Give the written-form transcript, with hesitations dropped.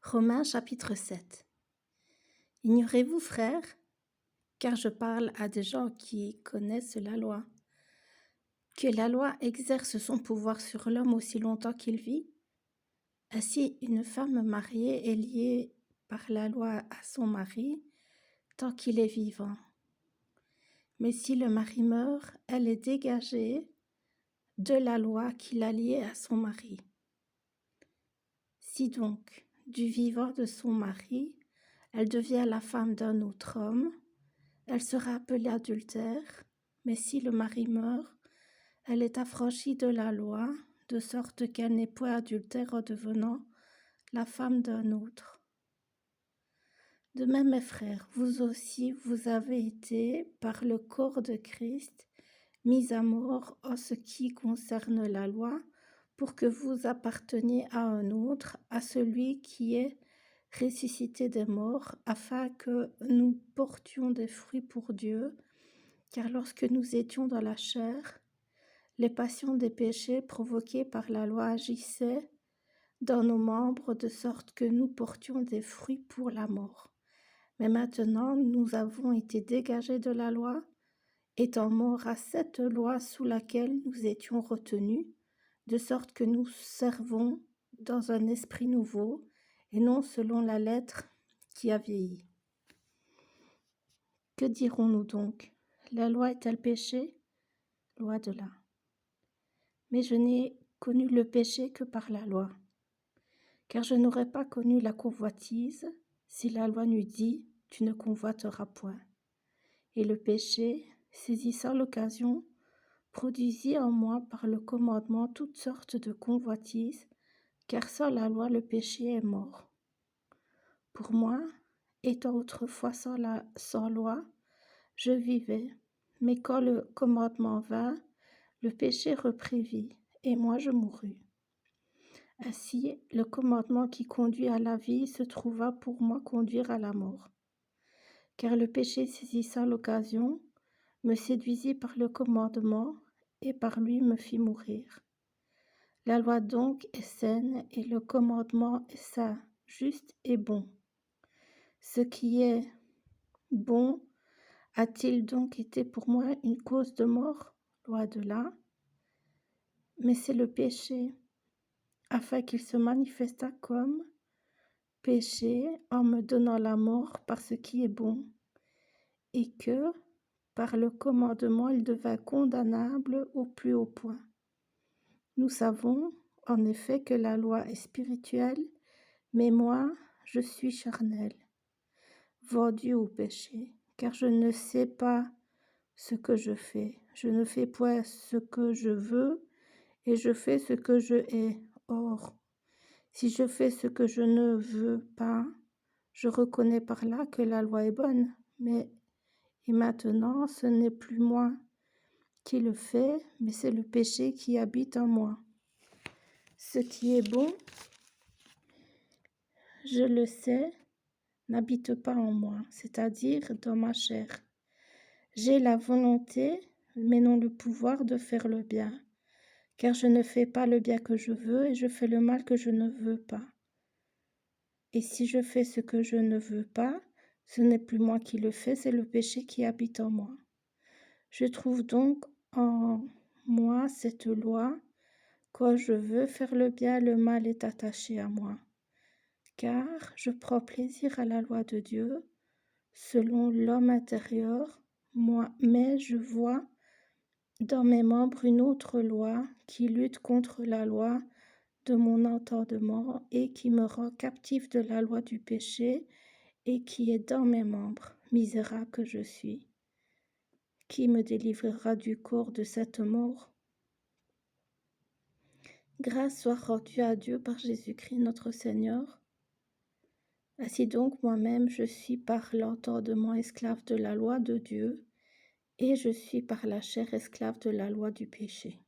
Romains chapitre 7. Ignorez-vous, frères, car je parle à des gens qui connaissent la loi, que la loi exerce son pouvoir sur l'homme aussi longtemps qu'il vit? Ainsi, une femme mariée est liée par la loi à son mari tant qu'il est vivant. Mais si le mari meurt, elle est dégagée de la loi qui l'a liée à son mari. Si donc, du vivant de son mari, elle devient la femme d'un autre homme, elle sera appelée adultère, mais si le mari meurt, elle est affranchie de la loi, de sorte qu'elle n'est point adultère en devenant la femme d'un autre. De même, mes frères, vous aussi, vous avez été, par le corps de Christ, mis à mort en ce qui concerne la loi, pour que vous apparteniez à un autre, à celui qui est ressuscité des morts, afin que nous portions des fruits pour Dieu, car lorsque nous étions dans la chair, les passions des péchés provoqués par la loi agissaient dans nos membres, de sorte que nous portions des fruits pour la mort. Mais maintenant, nous avons été dégagés de la loi, étant morts à cette loi sous laquelle nous étions retenus, de sorte que nous servons dans un esprit nouveau, et non selon la lettre qui a vieilli. Que dirons-nous donc? La loi est-elle péché? Loin de là. Mais je n'ai connu le péché que par la loi, car je n'aurais pas connu la convoitise si la loi n'eût dit « tu ne convoiteras point ». Et le péché, saisissant l'occasion, produisit en moi par le commandement toutes sortes de convoitises, car sans la loi le péché est mort. Pour moi, étant autrefois sans loi, je vivais, mais quand le commandement vint, le péché reprit vie, et moi je mourus. Ainsi, le commandement qui conduit à la vie se trouva pour moi conduire à la mort. Car le péché saisissant l'occasion, me séduisit par le commandement, et par lui me fit mourir. La loi donc est saine, et le commandement est saint, juste et bon. Ce qui est bon a-t-il donc été pour moi une cause de mort? Loin de là. Mais c'est le péché, afin qu'il se manifestât comme péché en me donnant la mort par ce qui est bon, et que, par le commandement, il devint condamnable au plus haut point. Nous savons, en effet, que la loi est spirituelle, mais moi, je suis charnel, vendu au péché, car je ne sais pas ce que je fais. Je ne fais point ce que je veux, et je fais ce que je hais. Or, si je fais ce que je ne veux pas, je reconnais par là que la loi est bonne, et maintenant ce n'est plus moi qui le fais, mais c'est le péché qui habite en moi. Ce qui est bon, je le sais, n'habite pas en moi, c'est-à-dire dans ma chair. J'ai la volonté, mais non le pouvoir de faire le bien, car je ne fais pas le bien que je veux, et je fais le mal que je ne veux pas. Et si je fais ce que je ne veux pas, ce n'est plus moi qui le fais, c'est le péché qui habite en moi. Je trouve donc en moi cette loi, quand je veux faire le bien, le mal est attaché à moi. Car je prends plaisir à la loi de Dieu, selon l'homme intérieur, mais je vois dans mes membres une autre loi qui lutte contre la loi de mon entendement et qui me rend captif de la loi du péché et qui est dans mes membres. Misérable que je suis. Qui me délivrera du corps de cette mort? Grâce soit rendue à Dieu par Jésus-Christ notre Seigneur. Ainsi donc, moi-même, je suis par l'entendement esclave de la loi de Dieu, et je suis par la chair esclave de la loi du péché.